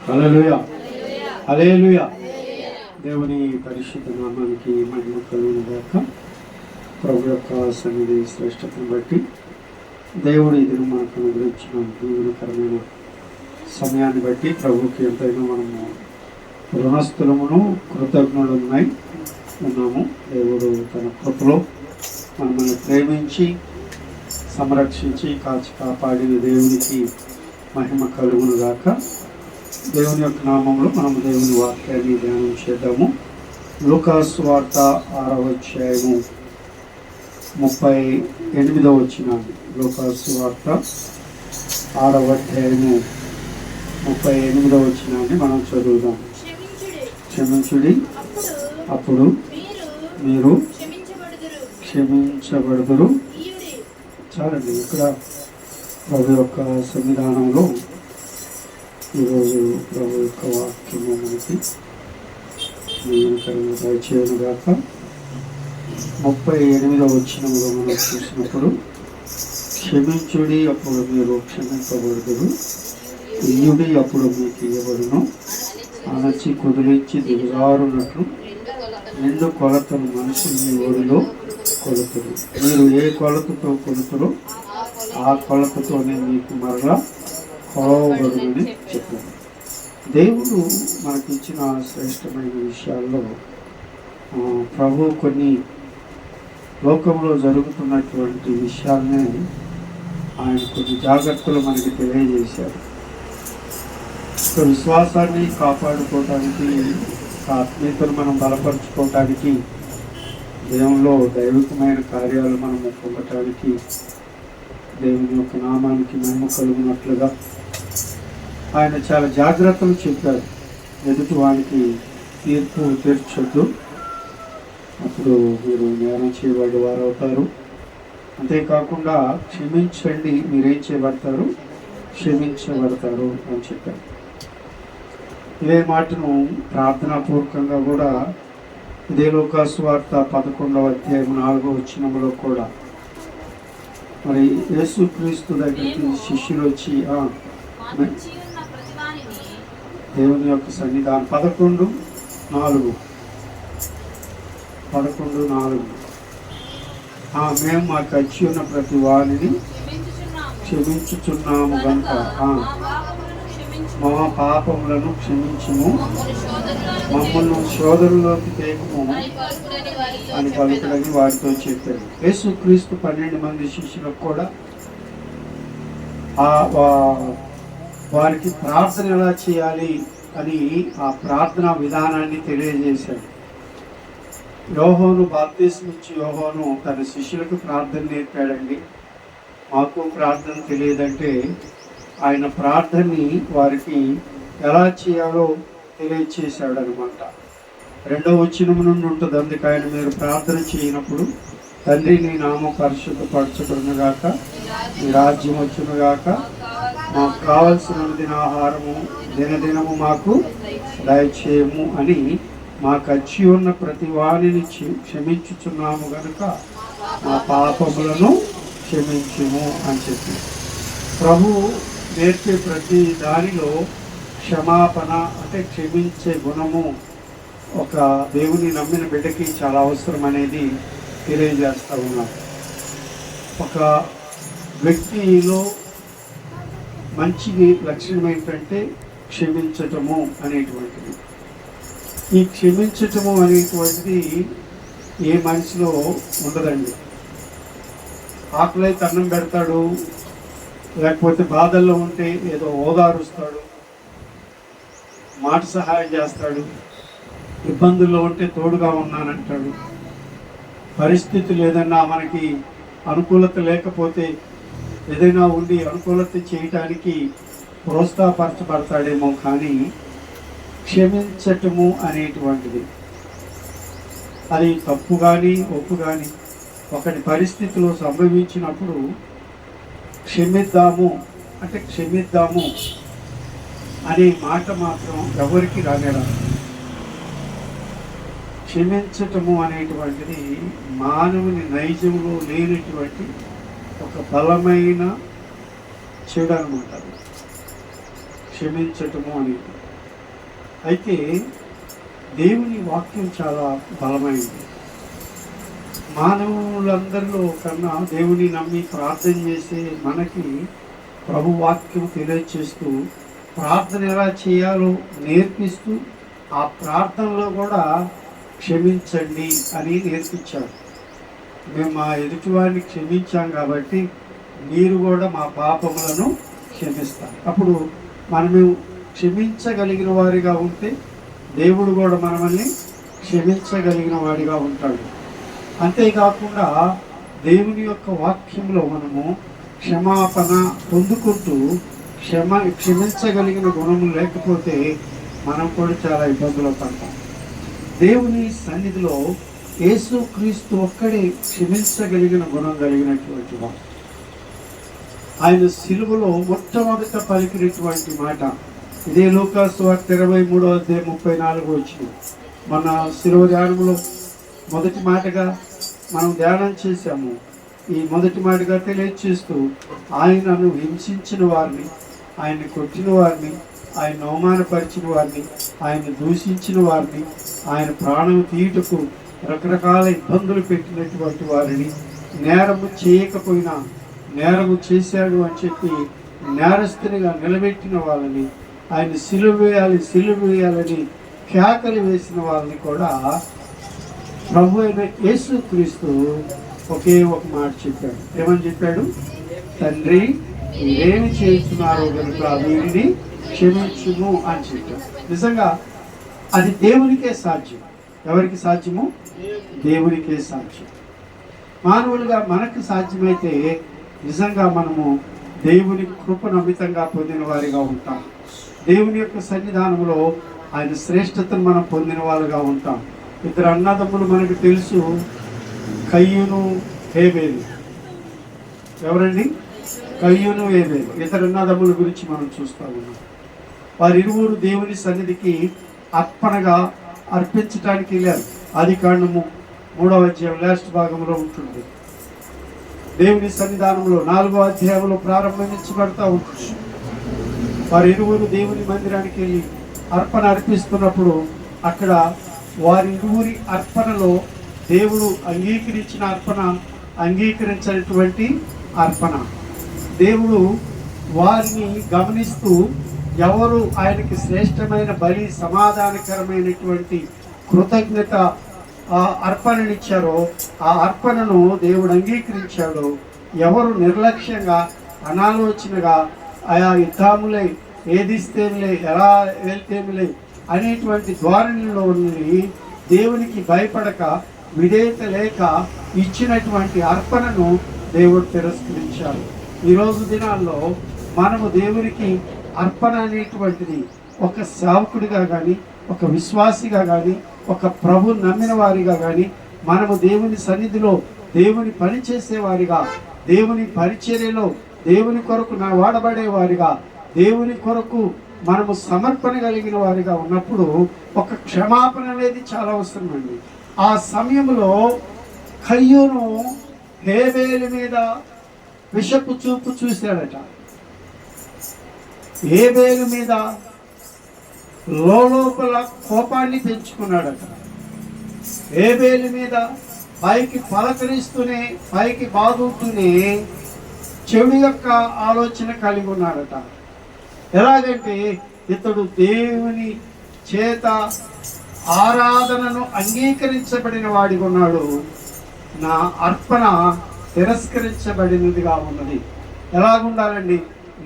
హల్లెలూయా, హల్లెలూయా. దేవుని పరిశుద్ధ నామానికి మహిమ కలుగును గాక. ప్రభు యొక్క సన్నిధి శ్రేష్టతను బట్టి దేవుడు ఇది మనకు అనుగ్రహించిన దీవెనకరమైన సమయాన్ని బట్టి ప్రభుకి ఎంతైనా మనము రుణస్థులమును కృతజ్ఞులున్నాయి ఉన్నాము. దేవుడు తన కృపలో మనల్ని ప్రేమించి సంరక్షించి కాచి కాపాడిన దేవునికి మహిమ కలుగును గాక. దేవుని యొక్క నామంలో మనము దేవుని వాక్యాన్ని ధ్యానం చేద్దాము. లూకాసు వార్త 6వ అధ్యాయము 38వ వచనాన్ని. లూకాసు వార్త 6వ అధ్యాయము 38వ వచనాన్ని మనం చదువుదాం. క్షమించుడి, అప్పుడు మీరు క్షమించబడుదురు. చాలండి. ఇక్కడ ప్రభు యొక్క సంవిధానంలో ఈరోజు ప్రభు యొక్క వాక్యము మనకి నియమకరంగా దయచేయను గాక. 38వ వచనంలో మనం చూసినప్పుడు, క్షమించుడి, అప్పుడు మీరు క్షమింపబడుదురు. ఇయ్యుడి, అప్పుడు మీకు ఇవ్వబడును. అణచి కుదిరించి దిగజారునట్లు నిండు కొలతను మనుషులు మీ ఊరిలో కొలుతురు. మీరు ఏ కొలతతో కొలుతురో ఆ కొలతతోనే మీకు మరలా కొలవబడునని చెప్పారు. దేవుడు మనకిచ్చిన శ్రేష్టమైన విషయాల్లో ప్రభు కొన్ని లోకంలో జరుగుతున్నటువంటి విషయాలనే ఆయన కొన్ని జాగ్రత్తలు మనకి తెలియజేశారు. విశ్వాసాన్ని కాపాడుకోవటానికి, ఆత్మీయతను మనం బలపరుచుకోవటానికి, దేవునిలో దైవికమైన కార్యాలు మనం పొందటానికి, దేవుని యొక్క నామానికి మహిమ కలుగునట్లుగా ఆయన చాలా జాగ్రత్తలు చెప్పారు. ఎదుటి వానికి తీర్పు తీర్చొద్దు, అప్పుడు మీరు నేరం చేయబడి వారు అవుతారు. అంతేకాకుండా క్షమించండి, మీరేం చేయబడతారు, క్షమించబడతారు అని చెప్పారు. ఇదే మాటను ప్రార్థనాపూర్వకంగా కూడా ఇదే లూకాసు వార్త 11వ అధ్యాయం 4వ వచనంలో కూడా మరి యేసుక్రీస్తు దగ్గరికి శిష్యులు వచ్చి దేవుని యొక్క సన్నిధానం 11:4 మేము మాకు వచ్చి ఉన్న ప్రతి వారిని క్షమించుచున్నాము కనుక మా పాపములను క్షమించుము, మమ్మల్ని శోధనలోకి తేకము అని పలుకుడని వారితో చెప్పారు. యేసుక్రీస్తు 12 మంది శిష్యులకు కూడా వారికి ప్రార్థన ఎలా చేయాలి అని ఆ ప్రార్థనా విధానాన్ని తెలియజేశాడు. యోహాను బాప్తిస్మం ఇచ్చి యోహాను తన శిష్యులకు ప్రార్థన నేర్పాడండి. మాకు ప్రార్థన తెలియదంటే ఆయన ప్రార్థనని వారికి ఎలా చేయాలో తెలియచేశాడు అనమాట. 2వ వచనం నుండి ఉంటుంది. అందుకు ఆయన, మీరు ప్రార్థన చేయనప్పుడు, తండ్రి నీ నామం పరిశుద్ధపరచబడునుగాక, నీ రాజ్యం వచ్చునుగాక, మాకు కావలసిన ఆహారము దినదినము మాకు దయచేయము అని, మాకు వచ్చి ఉన్న ప్రతి వారిని క్షమించుచున్నాము గనుక మా పాపములను క్షమించుము అని చెప్పి ప్రభు నేర్పే ప్రతి దానిలో క్షమాపణ అంటే క్షమించే గుణము ఒక దేవుని నమ్మిన బిడ్డకి చాలా అవసరం అనేది తెలియజేస్తూ ఉన్నారు. ఒక వ్యక్తిలో మంచి లక్షణం ఏంటంటే క్షమించటము అనేటువంటిది. ఈ క్షమించటము అనేటువంటిది ఏ మనిషిలో ఉండదండి. ఆకలైతే అన్నం పెడతాడు, లేకపోతే బాధల్లో ఉంటే ఏదో ఓదారుస్తాడు, మాట సహాయం చేస్తాడు, ఇబ్బందుల్లో ఉంటే తోడుగా ఉన్నానంటాడు. పరిస్థితులు ఏదైనా మనకి అనుకూలత లేకపోతే ఏదైనా ఉండి అనుకూలత చేయటానికి ప్రోత్సాహపరచబడతాడేమో. కానీ క్షమించటము అనేటువంటిది అది తప్పు కానీ ఒప్పు కానీ ఒకటి పరిస్థితిలో సంభవించినప్పుడు క్షమిద్దాము అంటే క్షమిద్దాము అనే మాట మాత్రం ఎవరికి రానేరాదు. క్షమించటము అనేటువంటిది మానవుని నైజంలో లేనటువంటి ఒక బలమైన చెడు అనమాట. క్షమించటము అనేది అయితే దేవుని వాక్యం చాలా బలమైనది. మానవులందరిలో కన్నా దేవుని నమ్మి ప్రార్థన చేసే మనకి ప్రభు వాక్యం తెలియచేస్తూ ప్రార్థన ఎలా చేయాలో నేర్పిస్తూ ఆ ప్రార్థనలో కూడా క్షమించండి అని నేర్పించారు. మేము మా ఎదుటివారిని క్షమించాం కాబట్టి మీరు కూడా మా పాపములను క్షమిస్తారు. అప్పుడు మనము క్షమించగలిగిన వారిగా ఉంటే దేవుడు కూడా మనల్ని క్షమించగలిగిన వాడిగా ఉంటాడు. అంతేకాకుండా దేవుని యొక్క వాక్యంలో మనము క్షమాపణ పొందుకుంటూ క్షమించగలిగిన గుణము లేకపోతే మనం కూడా చాలా ఇబ్బందులు పడతాం. దేవుని సన్నిధిలో యేసుక్రీస్తు ఒక్కడే క్షమించగలిగిన గుణం కలిగినటువంటి వాడు. ఆయన సిలువలో మొట్టమొదట పలికినటువంటి మాట ఇదే లూకాసు వార్త 23:34 మన సిలువ ధ్యానంలో మొదటి మాటగా మనం ధ్యానం చేశాము. ఈ మొదటి మాటగా తెలియచేస్తూ ఆయనను హింసించిన వారిని, ఆయన్ని కొట్టిన వారిని, ఆయన అవమానపరిచిన వారిని, ఆయన దూషించిన వారిని, ఆయన ప్రాణం తీయుటకు రకరకాల ఇబ్బందులు పెట్టినటువంటి వారిని, నేరము చేయకపోయినా నేరము చేశాడు అని చెప్పి నేరస్తునిగా నిలబెట్టిన వాళ్ళని, ఆయన సిలువ వేయాలని కేకలు వేసిన వాళ్ళని కూడా ప్రభు అయిన యేసుక్రీస్తు ఒకే ఒక మాట చెప్పాడు. ఏమని చెప్పాడు? తండ్రి మీరేమి చేస్తున్నారో కనుక వీరిని క్షమించుము అని చెప్పాడు. నిజంగా అది దేవునికే సాధ్యం. ఎవరికి సాధ్యము? దేవునికే సాధ్యం. మానవులుగా మనకు సాధ్యమైతే నిజంగా మనము దేవుని కృపను అమితంగా పొందిన వారిగా ఉంటాం. దేవుని యొక్క సన్నిధానంలో ఆయన శ్రేష్టతను మనం పొందిన వాళ్ళుగా ఉంటాం. ఇద్దరు అన్నదమ్ములు మనకు తెలుసు, కయ్యూను హేబేలు. ఎవరండి? కయ్యూను హేబేలు. ఇద్దరు అన్నదమ్ముల గురించి మనం చూస్తూ ఉన్నాం. వారిరువురు దేవుని సన్నిధికి అర్పణగా అర్పించడానికి వెళ్ళారు. ఆదికాండము 3వ అధ్యాయం లాస్ట్ భాగంలో ఉంటుంది. దేవుని సన్నిధానంలో 4వ అధ్యాయంలో ప్రారంభించబడతా ఉంటుంది. వారిరువురు దేవుని మందిరానికి వెళ్ళి అర్పణ అర్పిస్తున్నప్పుడు అక్కడ వారిరువురి అర్పణలో దేవుడు అంగీకరించిన అర్పణ, అంగీకరించినటువంటి అర్పణ. దేవుడు వారిని గమనిస్తూ ఎవరు ఆయనకి శ్రేష్టమైన బలి, సమాధానకరమైనటువంటి కృతజ్ఞత అర్పణనిచ్చారో ఆ అర్పణను దేవుడు అంగీకరించాడు. ఎవరు నిర్లక్ష్యంగా అనాలోచనగా ఆయా యుద్ధాములే, ఏదిస్తేమిలే, ఎలా వెళ్తేమిలే అనేటువంటి ధోరణిలో ఉండి దేవునికి భయపడక విధేయత లేక ఇచ్చినటువంటి అర్పణను దేవుడు తిరస్కరించాడు. ఈరోజు దినాల్లో మనము దేవునికి అర్పణ అనేటువంటిది ఒక సేవకుడిగా కానీ, ఒక విశ్వాసిగా కానీ, ఒక ప్రభు నమ్మిన వారిగా కానీ మనము దేవుని సన్నిధిలో దేవుని పని చేసేవారిగా, దేవుని పరిచర్యలో దేవుని కొరకు వాడబడే వారిగా, దేవుని కొరకు మనము సమర్పణ కలిగిన వారిగా ఉన్నప్పుడు ఒక క్షమాపణ అనేది చాలా అవసరమండి. ఆ సమయంలో కయ్యూను హేబేలు మీద విషపు చూపు చూశాడట. హేబేలు మీద లోపల కోపాన్ని పెంచుకున్నాడట. హేబేలు మీద పైకి పలకరిస్తూనే, పైకి బాగుంటూనే చెడు యొక్క ఆలోచన కలిగి ఉన్నాడట. ఎలాగంటే ఇతడు దేవుని చేత ఆరాధనను అంగీకరించబడిన వాడిగా ఉన్నాడు, నా అర్పణ తిరస్కరించబడినదిగా ఉన్నది. ఎలాగుండాలండి?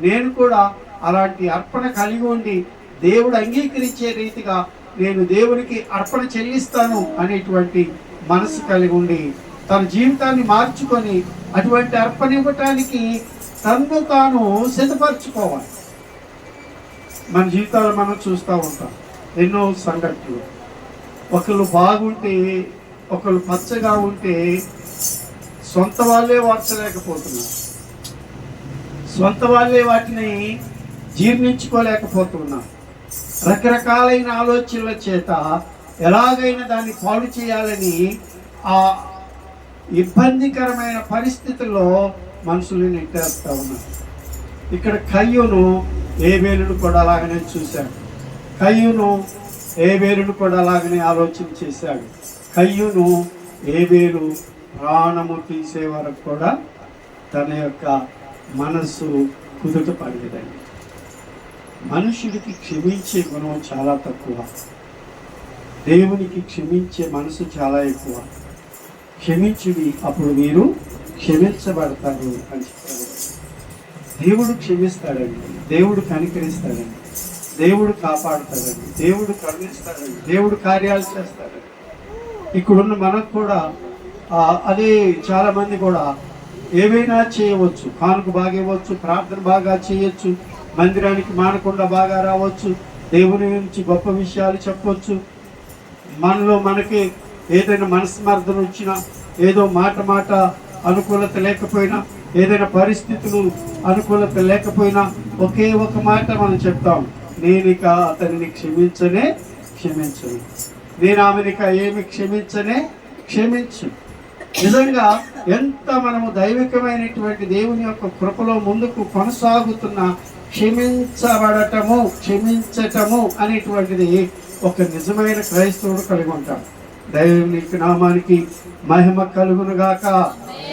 నేను కూడా అలాంటి అర్పణ కలిగి ఉండి దేవుడు అంగీకరించే రీతిగా నేను దేవునికి అర్పణ చెల్లిస్తాను అనేటువంటి మనసు కలిగి ఉండి తన జీవితాన్ని మార్చుకొని అటువంటి అర్పణ ఇవ్వటానికి తనను తాను సిద్ధపరచుకోవాలి. మన జీవితాలు మనం చూస్తూ ఉంటాం ఎన్నో సంఘటనలు. ఒకళ్ళు బాగుంటే, ఒకళ్ళు పచ్చగా ఉంటే సొంత వాళ్ళే వార్చలేకపోతున్నారు, సొంత వాళ్ళే వాటిని జీర్ణించుకోలేకపోతున్నారు. రకరకాలైన ఆలోచనల చేత ఎలాగైనా దాన్ని పాడు చేయాలని ఆ ఇబ్బందికరమైన పరిస్థితుల్లో మనుషులు నెట్టేస్తూ ఉన్నారు. ఇక్కడ కయ్యూను హేబేలును కూడా అలాగనే చూశాడు. కయ్యూను ఏబేలును కూడా అలాగనే ఆలోచన చేశాడు. కయ్యూను ఏబేలు ప్రాణము తీసే వరకు కూడా తన యొక్క మనస్సు కుదుట పడలేదండి. మనుషుడికి క్షమించే గుణం చాలా తక్కువ, దేవునికి క్షమించే మనసు చాలా ఎక్కువ. క్షమించుడి, అప్పుడు మీరు క్షమించబడతారు అని చెప్పారు. దేవుడు క్షమిస్తాడండి, దేవుడు కనికరిస్తాడండి, దేవుడు కాపాడుతాడండి, దేవుడు కరుణిస్తాడండి, దేవుడు కార్యాలు చేస్తాడండి. ఇక్కడున్న మనకు కూడా అదే చాలామంది కూడా ఏవైనా చేయవచ్చు, కానుక బాగా ఇవ్వచ్చు, ప్రార్థన బాగా చేయొచ్చు, మందిరానికి మానకుండా బాగా రావచ్చు, దేవుని గురించి గొప్ప విషయాలు చెప్పవచ్చు. మనలో మనకి ఏదైనా మనస్మర్థన వచ్చినా, ఏదో మాట అనుకూలత లేకపోయినా, ఏదైనా పరిస్థితులు అనుకూలత లేకపోయినా ఒకే ఒక మాట మనం చెప్తాం, నేను ఇక అతనిని క్షమించను, నేను ఆమెనిక ఏమి క్షమించు. నిజంగా ఎంత మనము దైవికమైనటువంటి దేవుని యొక్క కృపలో ముందుకు కొనసాగుతున్న క్షమించటము అనేటువంటిది ఒక నిజమైన క్రైస్తవుడు కలిగి ఉంటాడు. దైవానికి నామానికి మహిమ కలుగునుగాక.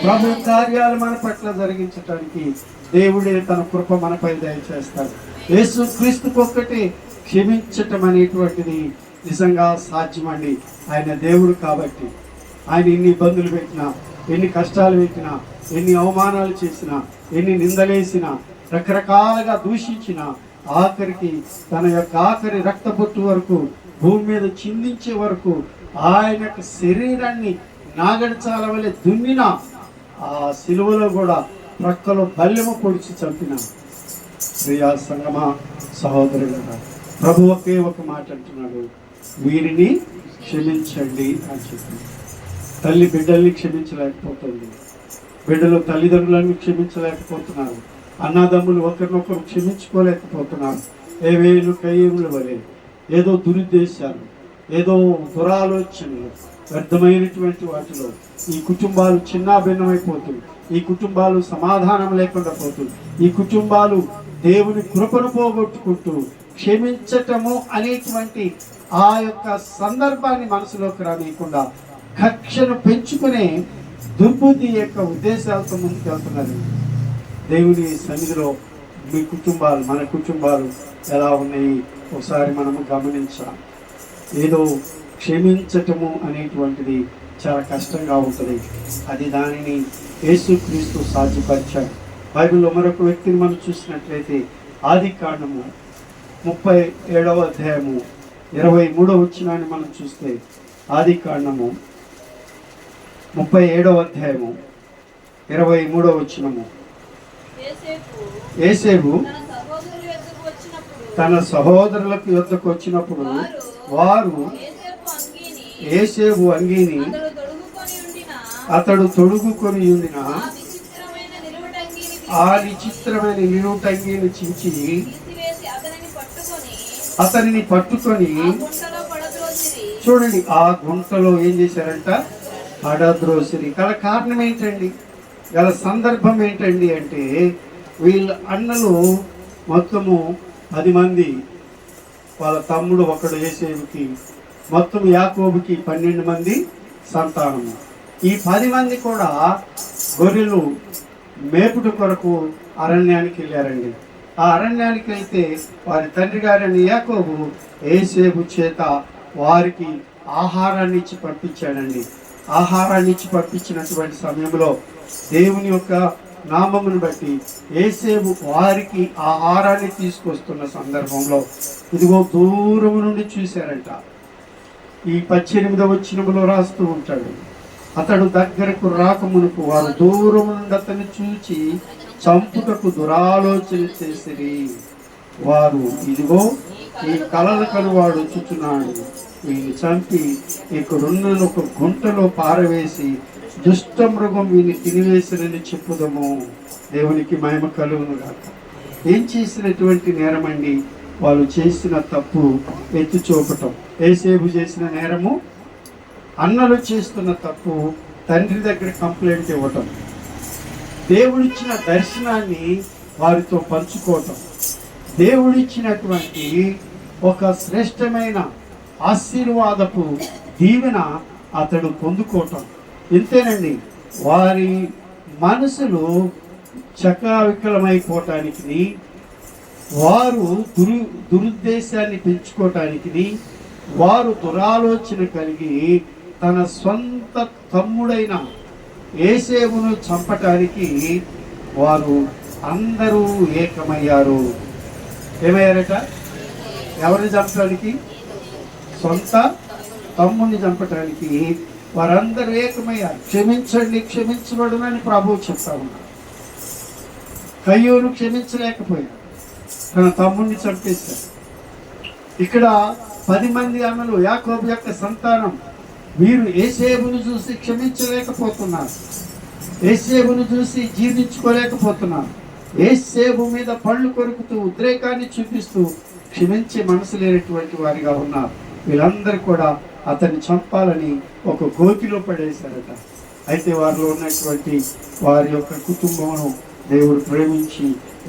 ప్రభు కార్యాలు మన పట్ల జరిగించటానికి దేవుడే తన కృప మనపై దయచేస్తాడు. యేసు క్రీస్తుకు ఒక్కటి క్షమించటం అనేటువంటిది నిజంగా సాధ్యమండి. ఆయన దేవుడు కాబట్టి ఆయన ఎన్ని ఇబ్బందులు పెట్టినా, ఎన్ని కష్టాలు పెట్టినా, ఎన్ని అవమానాలు చేసినా, ఎన్ని నిందలేసినా, రకరకాలుగా దూషించినా, ఆఖరికి తన యొక్క ఆఖరి రక్తబొట్టు వరకు భూమి మీద చిందించే వరకు ఆయన యొక్క శరీరాన్ని నాగడిచాల వలె దున్నిన ఆ సిలువలో కూడా ప్రక్కలో బల్లెము పొడిచి చంపిన ప్రియా సంగమా సహోదరులారా, ప్రభు ఒకే ఒక మాట అంటున్నాడు, వీరిని క్షమించండి అని చెప్పి. తల్లి బిడ్డల్ని క్షమించలేకపోతుంది, బిడ్డలు తల్లిదండ్రులను క్షమించలేకపోతున్నారు, అన్నదమ్ములు ఒకరినొకరు క్షమించుకోలేకపోతున్నారు. ఏవేలు కయ్యూనుల వలె ఏదో దురుద్దేశాలు, ఏదో దురాలోచనలు, వ్యర్థమైనటువంటి వాటిలో ఈ కుటుంబాలు చిన్నాభిన్నమైపోతుంది, ఈ కుటుంబాలు సమాధానం లేకుండా పోతుంది, ఈ కుటుంబాలు దేవుని కృపను పోగొట్టుకుంటూ క్షమించటము అనేటువంటి ఆ యొక్క సందర్భాన్ని మనసులోకి రానియకుండా కక్షను పెంచుకునే దుర్బుద్ధి యొక్క ఉద్దేశాలతో ముందుకు వెళ్తున్నారు. దేవుని సన్నిధిలో మీ కుటుంబాలు, మన కుటుంబాలు ఎలా ఉన్నాయి ఒకసారి మనము గమనించాలి. ఏదో క్షమించటము అనేటువంటిది చాలా కష్టంగా ఉంటుంది. అది దానిని యేసుక్రీస్తు సాధ్యపరిచాడు. బైబిల్లో మరొక వ్యక్తిని మనం చూసినట్లయితే ఆదికాండము 37వ అధ్యాయము 23వ వచనాన్ని మనం చూస్తే, ఆదికాండము 37వ అధ్యాయము 23వ వచనము, యోసేపు తన సహోదరులకు యొద్దకు వచ్చినప్పుడు వారు యోసేపు అంగీని అతడు తొడుగుకొని ఉండిన ఆ విచిత్రమైన నిలువుటంగీని చించి అతనిని పట్టుకొని, చూడండి ఆ గుంటలో ఏం చేశారంట, పడద్రోసిరి. గల కారణం ఏంటండి, గల సందర్భం ఏంటండి అంటే, వీళ్ళ అన్నలు మొత్తము 10 మంది, వాళ్ళ తమ్ముడు ఒకడు యోసేపుకి, మొత్తం యాకోబుకి 12 మంది సంతానము. ఈ 10 మంది కూడా గొర్రెలు మేపుడు కొరకు అరణ్యానికి వెళ్ళారండి. ఆ అరణ్యానికి వెళ్తే వారి తండ్రి గారైన యాకోబు యోసేపు చేత వారికి ఆహారాన్ని ఇచ్చి పంపించాడండి. ఆహారాన్ని ఇచ్చి పంపించినటువంటి సమయంలో దేవుని యొక్క నామమును బట్టి యోసేపు వారికి ఆహారాన్ని తీసుకొస్తున్న సందర్భంలో ఇదిగో దూరం నుండి చూశారంట. ఈ 18వ వచనములో రాస్తూ ఉంటాడు, అతడు దగ్గరకు రాకమునుపు వారు దూరం నుండి అతన్ని చూచి చంపుటకు దురాలోచన చేసిరి. వారు ఇదిగో ఈ కలలు కలువాడు చుచున్నాడు, వీని చంపి ఇక్కడున్న ఒక గుంటలో పారవేసి దుష్ట మృగం వీని తినివేసినని చెప్పుదము. దేవునికి మహిమ కలుగును గాక. ఏం చేసినటువంటి నేరమండి, వాళ్ళు చేసిన తప్పు ఎత్తి చూపటం. యోసేపు చేసిన నేరము, అన్నలు చేస్తున్న తప్పు తండ్రి దగ్గర కంప్లైంట్ ఇవ్వటం, దేవుడిచ్చిన దర్శనాన్ని వారితో పంచుకోవటం, దేవుడిచ్చినటువంటి ఒక శ్రేష్టమైన ఆశీర్వాదపు దీవెన అతడు పొందుకోవటం. ఇంతేనండి, వారి మనసులు చకావికలమైపోవటానికి, వారు దురుద్దేశాన్ని పెంచుకోవటానికి, వారు దురాలోచన కలిగి తన సొంత తమ్ముడైన యేసేపును చంపటానికి వారు అందరూ ఏకమయ్యారు. ఏమయ్యారట? ఎవరిని చంపడానికి? సొంత తమ్ముడిని చంపటానికి వారందరూ ఏకమయ్యారు. క్షమించండి, క్షమించబడునని ప్రభువు చెప్తా ఉన్నారు. కయ్యూను క్షమించలేకపోయాడు, తన తమ్ముడిని చంపేశాడు. ఇక్కడ 10 మంది అన్నలు, యాకోబు యొక్క సంతానం, వీరు యేసేపును చూసి క్షమించలేకపోతున్నారు, యేసేపును చూసి జీర్ణించుకోలేకపోతున్నారు. యేసేపు మీద పళ్ళు కొరుకుతూ ఉద్రేకాన్ని చూపిస్తూ క్షమించే మనసు లేనటువంటి వారిగా ఉన్నారు. వీళ్ళందరూ కూడా అతన్ని చంపాలని ఒక గోతిలో పడేశారట. అయితే వారిలో ఉన్నటువంటి వారి యొక్క కుటుంబమును దేవుడు ప్రేమించి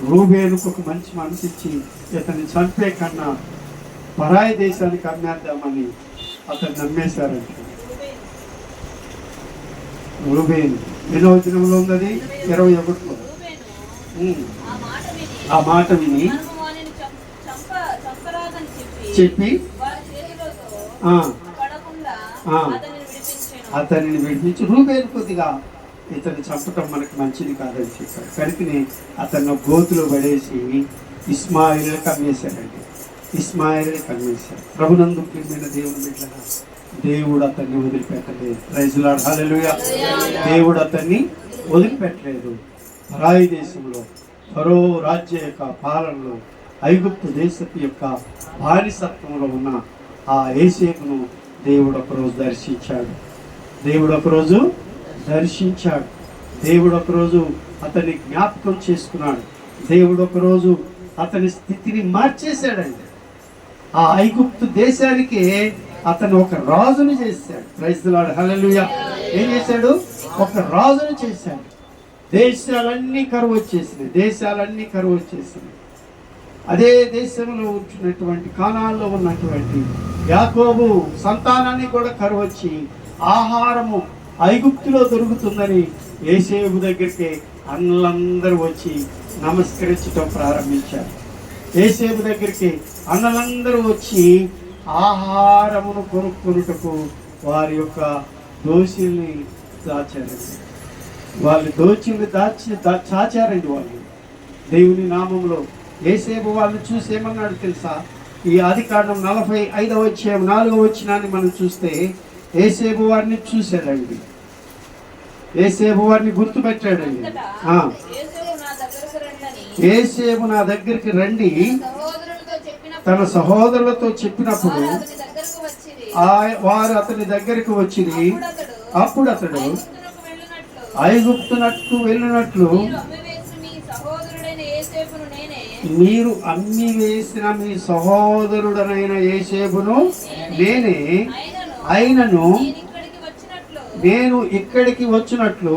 రూబేనుకు ఒక మంచి మనసు ఇచ్చి ఇతన్ని చంపే కన్నా పరాయి దేశానికి అమ్మేద్దామని అతన్ని నమ్మేశారంట. రూబేను 8వ వచనంలో ఉన్నది, 21లో. ఆ మాట విని చెప్పి అతనిని విడిపించి, రూబేను కొద్దిగా ఇతన్ని చంపటం మనకు మంచిది కాదని చెప్పాడు. కనుకని అతన్ని గోతులో పడేసి ఇస్మాయిల్కి అమ్మేశారండి. ఇస్మాయిల్కి అమ్మేశారు. ప్రభునందు ప్రియమైన దేవుని బిడ్డలారా, దేవుడు అతన్ని వదిలిపెట్టలేదు. ప్రైజ్ లార్డ్, హల్లెలూయా. దేవుడు అతన్ని వదిలిపెట్టలేదు. పరాయి దేశంలో ఫరో రాజ్య యొక్క పాలనలో, ఐగుప్తు దేశపు యొక్క బానిసత్వంలో ఉన్న ఆ యేసేపును దేవుడు ఒకరోజు దర్శించాడు. దేవుడు ఒకరోజు అతన్ని జ్ఞాపకం చేసుకున్నాడు. దేవుడు ఒకరోజు అతని స్థితిని మార్చేశాడండి. ఆ ఐగుప్తు దేశానికి అతను ఒక రాజుని చేశాడు. ప్రైజ్ ది లార్డ్, హల్లెలూయా. ఏం చేశాడు? ఒక రాజుని చేశాడు. దేశాలన్నీ కరువు వచ్చేసినాయి. అదే దేశంలో ఉంటున్నటువంటి కానాల్లో ఉన్నటువంటి యాకోబు సంతానాన్ని కూడా కరువు వచ్చి ఆహారము ఐగుప్తులో దొరుకుతుందని యేసేపు దగ్గరికి అన్నలందరూ వచ్చి నమస్కరించడం ప్రారంభించారు. యేసేపు దగ్గరికి అన్నలందరూ వచ్చి ఆహారమును కొనుక్కొనుటకు వారి యొక్క దోషుల్ని దాచారండి. వాళ్ళు దోషుల్ని చాచారండి. వాళ్ళు దేవుని నామంలో యేసేపు వాళ్ళని చూసి ఏమన్నాడు తెలుసా? ఈ ఆదికాండం 45వ అధ్యాయం 4వ వచనాన్ని మనం చూస్తే యేసేపు వారిని చూశాడండి. యేసేపు వారిని గుర్తుపెట్టాడండి. యేసేపు నా దగ్గరికి రండి తన సహోదరులతో చెప్పినప్పుడు వారు అతని దగ్గరికి వచ్చింది. అప్పుడు అతడు ఐగుప్తునట్టు వెళ్ళినట్లు మీరు అమ్మి వేసిన మీ సహోదరుడనైన యేసేపును నేనే, అయినను నేను ఇక్కడికి వచ్చినట్లు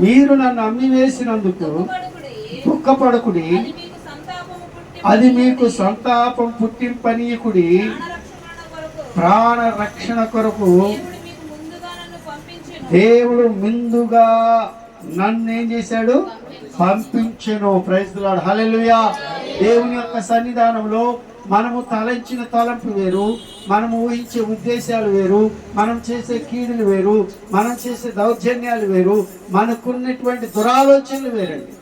మీరు నన్ను అమ్మి వేసినందుకు దుఃఖపడకుడి, అది మీకు సంతాపం పుట్టింపనీయకుడి, ప్రాణ రక్షణ కొరకు దేవుడు ముందుగా నన్ను ఏం చేశాడు? పంపించెను. ప్రైజ్ ది లార్డ్, హల్లెలూయా. దేవుని యొక్క సన్నిధానంలో మనము తలంచిన తలంపు వేరు, మనము ఊహించే ఉద్దేశాలు వేరు, మనం చేసే కీడులు వేరు, మనం చేసే దౌర్జన్యాలు వేరు, మనకున్నటువంటి దురాలోచనలు వేరండి.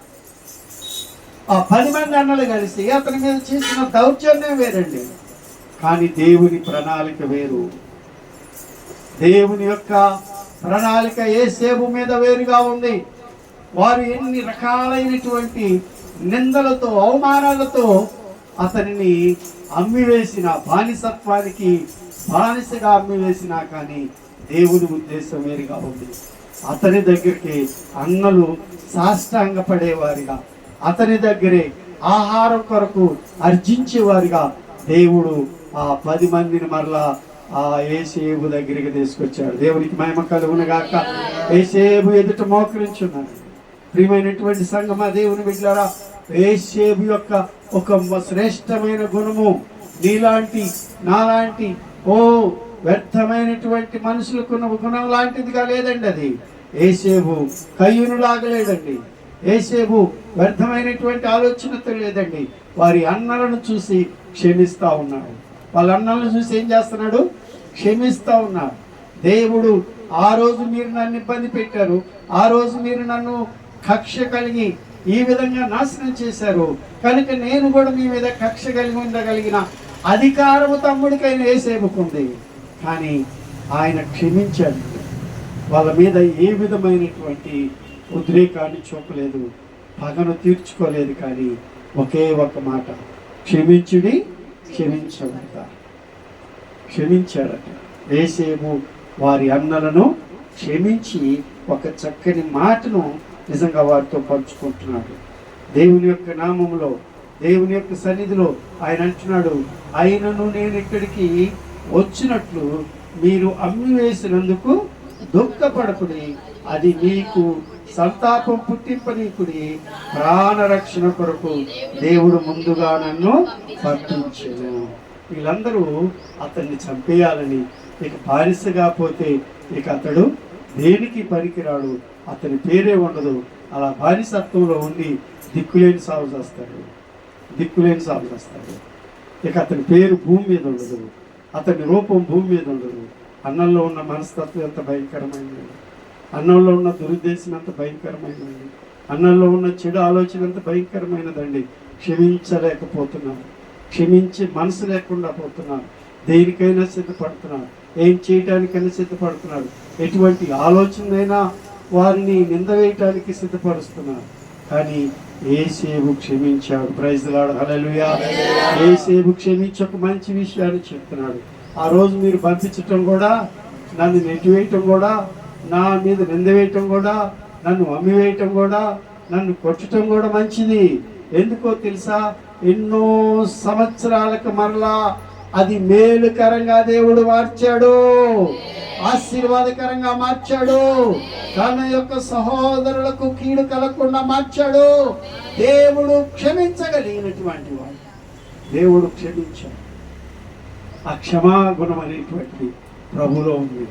ఆ 10 మంది అన్నలు కలిసి అతని మీద చేసిన దౌర్జన్యం వేరండి. కానీ దేవుని ప్రణాళిక వేరు. దేవుని యొక్క ప్రణాళిక యేసేపు మీద వేరుగా ఉంది. వారు ఎన్ని రకాలైనటువంటి నిందలతో అవమానాలతో అతనిని అమ్మివేసిన, బానిసత్వానికి బానిసగా అమ్మివేసినా కానీ దేవుని ఉద్దేశం వేరుగా ఉంది. అతని దగ్గరికి అన్నలు సాష్టాంగపడేవారిగా, అతని దగ్గరే ఆహారం కొరకు అర్జించేవారిగా దేవుడు ఆ 10 మందిని మరలా ఆ యేసేపు దగ్గరికి తీసుకొచ్చాడు. దేవునికి మహిమ కలుగునుగాక. యేసేపు ఎదుట మోకరించున్నాడు. ప్రియమైనటువంటి సంగమా, దేవుని బిడ్డలారా, యేసేపు యొక్క ఒక శ్రేష్టమైన గుణము నీలాంటి నాలాంటి వ్యర్థమైనటువంటి మనుషులకున్న గుణం లాంటిదిగా లేదండి. అది యేసేపు కయ్యూను లాగలేదండి. యేసేపు వ్యర్థమైనటువంటి ఆలోచనతో లేదండి. వారి అన్నలను చూసి క్షమిస్తా ఉన్నాడు. వాళ్ళ అన్నలను చూసి ఏం చేస్తున్నాడు? క్షమిస్తా ఉన్నాడు. దేవుడు ఆ రోజు మీరు నన్ను ఇబ్బంది పెట్టారు, ఆ రోజు మీరు నన్ను కక్ష కలిగి ఈ విధంగా నాశనం చేశారు, కనుక నేను కూడా మీ మీద కక్ష కలిగి ఉండగలిగిన అధికారము తమ్ముడికైనా యేసేపుకుంది. కానీ ఆయన క్షమించాడు. వాళ్ళ మీద ఏ విధమైనటువంటి ఉద్రేకాన్ని చూపలేదు, పగను తీర్చుకోలేదు. కానీ ఒకే ఒక మాట, క్షమించుడి క్షమించబడతారు. క్షమించాడట యేసేపు వారి అన్నలను క్షమించి ఒక చక్కని మాటను నిజంగా వారితో పంచుకుంటున్నాడు. దేవుని యొక్క నామములో, దేవుని యొక్క సన్నిధిలో ఆయన అంటున్నాడు, ఆయనను నేను ఇక్కడికి వచ్చినట్లు మీరు అమ్మి వేసినందుకు దుఃఖపడకుడి, అది మీకు సంతాపం పుట్టింపనీకుడి, ప్రాణరక్షణ కొరకు దేవుడు ముందుగా నన్ను పంపించెను. వీళ్ళందరూ అతన్ని చంపేయాలని, ఇక బానిసగా పోతే ఇక అతడు దేనికి పనికిరాడు, అతని పేరే ఉండదు, అలా బానిసత్వంలో ఉండి దిక్కులేని సాగు చేస్తాడు. ఇక అతని పేరు భూమి మీద ఉండదు, అతని రూపం భూమి మీద ఉండదు. అన్నంలో ఉన్న మనస్తత్వం ఎంత భయంకరమైనది, అన్నంలో ఉన్న దురుద్దేశం ఎంత భయంకరమైనది, అన్నంలో ఉన్న చెడు ఆలోచన ఎంత భయంకరమైనదండి. క్షమించలేకపోతున్నారు, క్షమించి మనసు లేకుండా పోతున్నారు. దేనికైనా సిద్ధపడుతున్నారు, ఏం చేయటానికైనా సిద్ధపడుతున్నారు, ఎటువంటి ఆలోచనైనా వారిని నింద వేయటానికి సిద్ధపరుస్తున్నారు. కానీ యేసేపు క్షమించాడు. ప్రైజ్ ది లార్డ్, హల్లెలూయా. యేసేపు క్షమించి ఒక మంచి విషయాన్ని చెప్తున్నాడు. ఆ రోజు మీరు పంపించటం కూడా, నన్ను నెట్టివేయటం కూడా, నా మీద నింద వేయటం కూడా, నన్ను అమ్మివేయటం కూడా, నన్ను కొట్టడం కూడా మంచిది. ఎందుకో తెలుసా? ఎన్నో సంవత్సరాలకు మరలా అది మేలుకరంగా దేవుడు మార్చాడు, ఆశీర్వాదకరంగా మార్చాడు, తన యొక్క సహోదరులకు కీడు కలగకుండా మార్చాడు. దేవుడు క్షమించగలిగినటువంటి వాడు, దేవుడు క్షమించాడు. ఆ క్షమాగుణం అనేటువంటిది ప్రభులో ఉంది.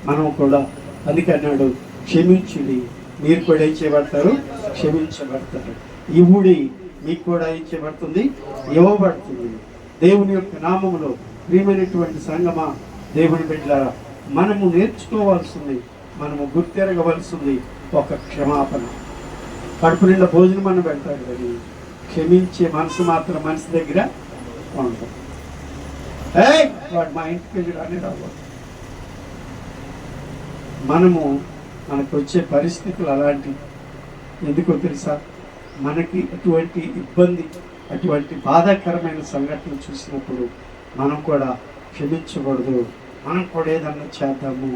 మనం కూడా అందుకన్నాడు, క్షమించుడి మీరు కూడా ఏం చేయబడతారు? క్షమించబడతారు. ఇవుడి మీకు కూడా ఏం చేయబడుతుంది? ఇవ్వబడుతుంది. దేవుని యొక్క నామములో ప్రియమైనటువంటి సంగమా, దేవుని బిడ్డలారా, మనము నేర్చుకోవాల్సింది, మనము గుర్తెరగవలసింది ఒక క్షమాపణ. కడుపు నిండా భోజనం అని పెడతాడు, కానీ క్షమించే మనసు మాత్రం మనసు దగ్గర ఉంటుంది. వాడు మా ఇంటికి వెళ్ళి రాని రాబోదు. మనకు వచ్చే పరిస్థితులు అలాంటివి. ఎందుకో తెలుసా? మనకి అటువంటి ఇబ్బంది, అటువంటి బాధాకరమైన సంఘటనలు చూసినప్పుడు మనం కూడా క్షమించకూడదు, మనం కూడా ఏదన్నా చేద్దాము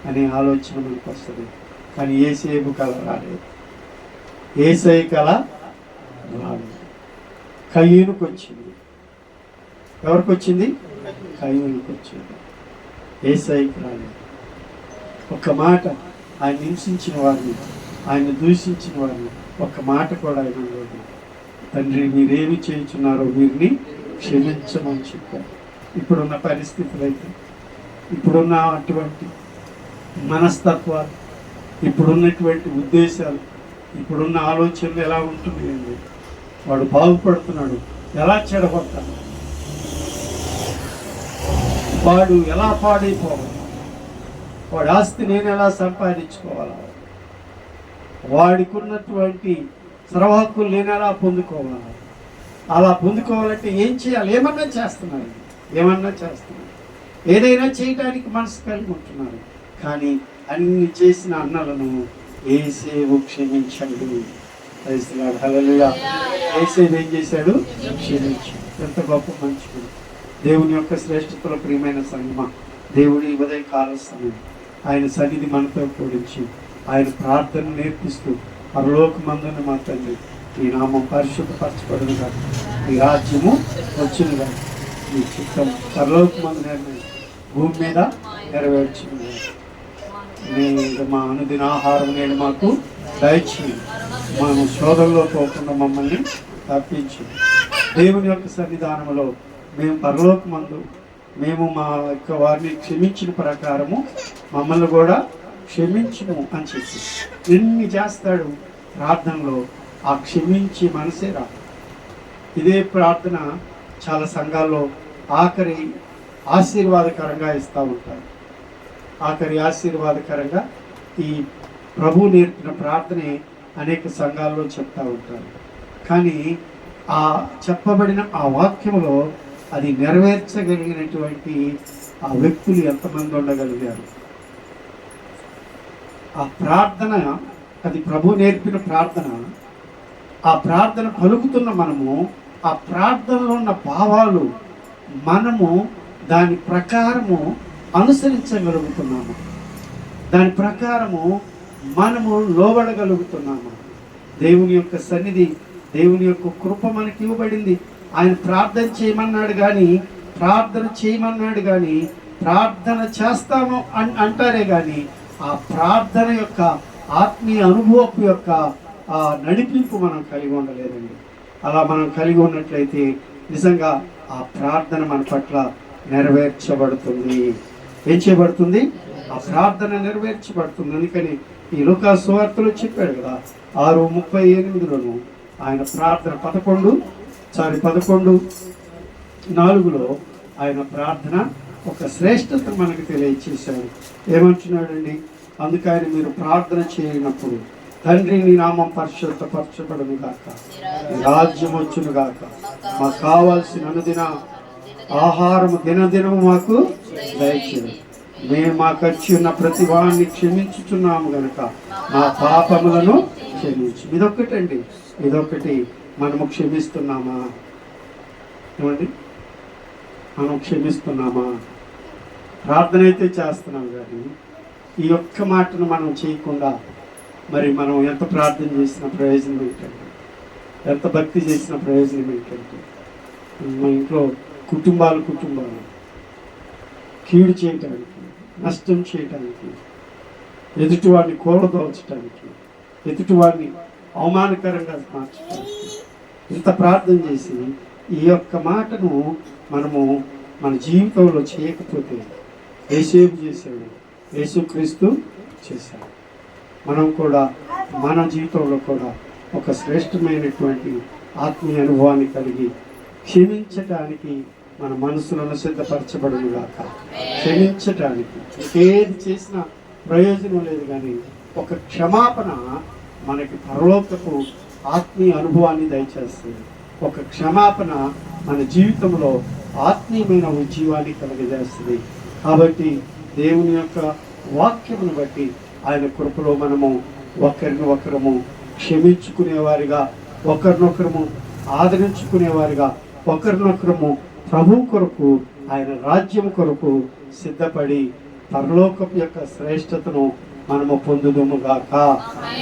అనే ఆలోచన మనకు వస్తుంది. కానీ యేసేపు కళ రాలేదు, యేసయ్య కళ రాలేదు. కయ్యూనుకు వచ్చింది. ఎవరికి వచ్చింది? కయ్యూనుకు వచ్చింది, యేసయ్యకి రాలేదు. ఒక్క మాట ఆయన హింసించిన వారిని, ఆయన దూషించిన వారిని ఒక్క మాట కూడా ఆయన లేదు. తండ్రి మీరేమి చేయించున్నారో వీరిని క్షమించమని చెప్పారు. ఇప్పుడున్న పరిస్థితులు అయితే, ఇప్పుడున్న అటువంటి మనస్తత్వాలు, ఇప్పుడున్నటువంటి ఉద్దేశాలు, ఇప్పుడున్న ఆలోచనలు ఎలా ఉంటున్నాయండి? వాడు బాగుపడుతున్నాడు, ఎలా చెడగొట్టాలి, వాడు ఎలా పాడైపోవాలి, వాడి ఆస్తి నేను ఎలా సంపాదించుకోవాలా, వాడికి ఉన్నటువంటి సర్వహక్కులు నేను ఎలా పొందుకోవాలా, అలా పొందుకోవాలంటే ఏం చేయాలి? ఏమన్నా చేస్తున్నారు, ఏదైనా చేయడానికి మనసు కలిగి ఉంటున్నారు. కానీ అన్ని చేసిన అన్నలను యేసేపు క్షమించండి. హల్లెలూయా. యేసేపు ఏం చేశాడు? క్షమించాడు. ఎంత గొప్ప మంచిది. దేవుని యొక్క శ్రేష్ఠతలో ప్రియమైన సంగమా, దేవుడి ఉదయ కాల సమయం ఆయన సన్నిధి మనతో కూడించి ఆయన ప్రార్థన నేర్పిస్తూ, పరలోకమందున మా తండ్రి ఈ నామం పరిశుద్ధపరచబడునుగా, ఈ రాజ్యము వచ్చునుగా, ఈ చిత్తం పరలోకమందు భూమి మీద నెరవేర్చునుగా. నేను మా అనుదిన ఆహారం నేను మాకు దయచేయండి, మనం శోధనలో పోకుండా మమ్మల్ని తప్పించు. దేవుని యొక్క సన్నిధానంలో మేము పరలోకమందు మేము మా యొక్క వారిని క్షమించిన ప్రకారము మమ్మల్ని కూడా క్షమించుము అని చెప్పి ఎన్ని చేస్తాడు ప్రార్థనలో, ఆ క్షమించి మనసే రా. ఇదే ప్రార్థన చాలా సంఘాల్లో ఆఖరి ఆశీర్వాదకరంగా ఇస్తూ ఉంటారు. ఆఖరి ఆశీర్వాదకరంగా ఈ ప్రభు నేర్పిన ప్రార్థనే అనేక సంఘాల్లో చెప్తూ ఉంటారు. కానీ ఆ చెప్పబడిన ఆ వాక్యంలో అది నెరవేర్చగలిగినటువంటి ఆ వ్యక్తులు ఎంతమంది ఉండగలిగారు? ఆ ప్రార్థన, అది ప్రభు నేర్పిన ప్రార్థన, ఆ ప్రార్థన పలుకుతున్న మనము ఆ ప్రార్థనలో ఉన్న భావాలు మనము దాని ప్రకారము అనుసరించగలుగుతున్నాము, దాని ప్రకారము మనము లోబడగలుగుతున్నాము. దేవుని యొక్క సన్నిధి, దేవుని యొక్క కృప మనకి ఇవ్వబడింది. ఆయన ప్రార్థన చేయమన్నాడు కానీ ప్రార్థన చేస్తాము అంటారే కానీ ఆ ప్రార్థన యొక్క ఆత్మీయ అనుభవపు యొక్క ఆ నడిపింపు మనం కలిగి ఉండలేదండి. అలా మనం కలిగి ఉన్నట్లయితే నిజంగా ఆ ప్రార్థన మన పట్ల నెరవేర్చబడుతుంది. ఏం చేయబడుతుంది? ఆ ప్రార్థన నెరవేర్చబడుతుంది. అందుకని ఈ లూకా సువార్తలో చెప్పాడు కదా, 6:38 ఆయన ప్రార్థన 11:4 ఆయన ప్రార్థన ఒక శ్రేష్టత మనకు తెలియచేశాడు. ఏమంటున్నాడండి? అందుకని మీరు ప్రార్థన చేయనప్పుడు, తండ్రి నీ నామం పరిశుద్ధపరచబడును గాక, రాజ్యం వచ్చును గాక, మాకు కావాల్సిన అనుదిన ఆహారము దినదినము మాకు దయచేయండి. మేము మాకు వచ్చి ఉన్న ప్రతి వాడిని క్షమించుచున్నాము గనుక మా పాపములను క్షమించు. ఇదొకటి మనము క్షమిస్తున్నామా? ఏమండి, మనం క్షమిస్తున్నామా? ప్రార్థన అయితే చేస్తున్నాం కానీ ఈ ఒక్క మాటను మనం చేయకుండా మరి మనం ఎంత ప్రార్థన చేసిన ప్రయోజనం ఏంటంటే, ఎంత భక్తి చేసిన ప్రయోజనం ఏంటంటే, మన ఇంట్లో కుటుంబాలు కీడు చేయటానికి, నష్టం చేయటానికి, ఎదుటివాడిని కూలదోల్చడానికి, ఎదుటివాడిని అవమానకరంగా మార్చడానికి ఇంత ప్రార్థన చేసి ఈ యొక్క మాటను మనము మన జీవితంలో చేయకపోతే యేసేపు చేశాడు, యేసుక్రీస్తు చేశాడు. మనం కూడా మన జీవితంలో కూడా ఒక శ్రేష్టమైనటువంటి ఆత్మీయ అనుభవాన్ని కలిగి క్షమించటానికి మన మనసులను సిద్ధపరచబడును గాక. క్షమించటానికి ఏది చేసినా ప్రయోజనం లేదు, కానీ ఒక క్షమాపణ మనకి పరలోకపు ఆత్మీయ అనుభవాన్ని దయచేస్తుంది. ఒక క్షమాపణ మన జీవితంలో ఆత్మీయమైన ఉజ్జీవాన్ని కలుగజేస్తుంది. కాబట్టి దేవుని యొక్క వాక్యమును బట్టి ఆయన కృపలో మనము ఒకరినొకరము క్షమించుకునేవారిగా, ఒకరినొకరము ఆదరించుకునేవారిగా, ఒకరినొకరము ప్రభు కొరకు, ఆయన రాజ్యం కొరకు సిద్ధపడి పరలోకపు యొక్క శ్రేష్టతను మనము పొందుదుము గాక.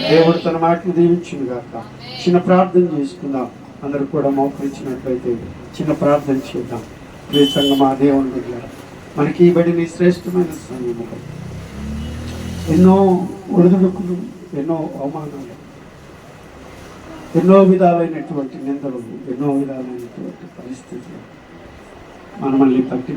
దేవుడు తన మాటలు దీవించును గాక. చిన్న ప్రార్థన చేసుకుందాం. అందరూ కూడా మోకరించినట్లయితే చిన్న ప్రార్థన చేద్దాం. ప్రియ సంగమా, దేవుని దగ్గర మనకి ఇవ్వబడిన శ్రేష్టమైన సమయంలో ఎన్నో ఒడిదుడుకులు, ఎన్నో అవమానాలు, ఎన్నో విధాలైనటువంటి నిందలు, ఎన్నో విధాలైనటువంటి పరిస్థితులు మనల్ని తట్టి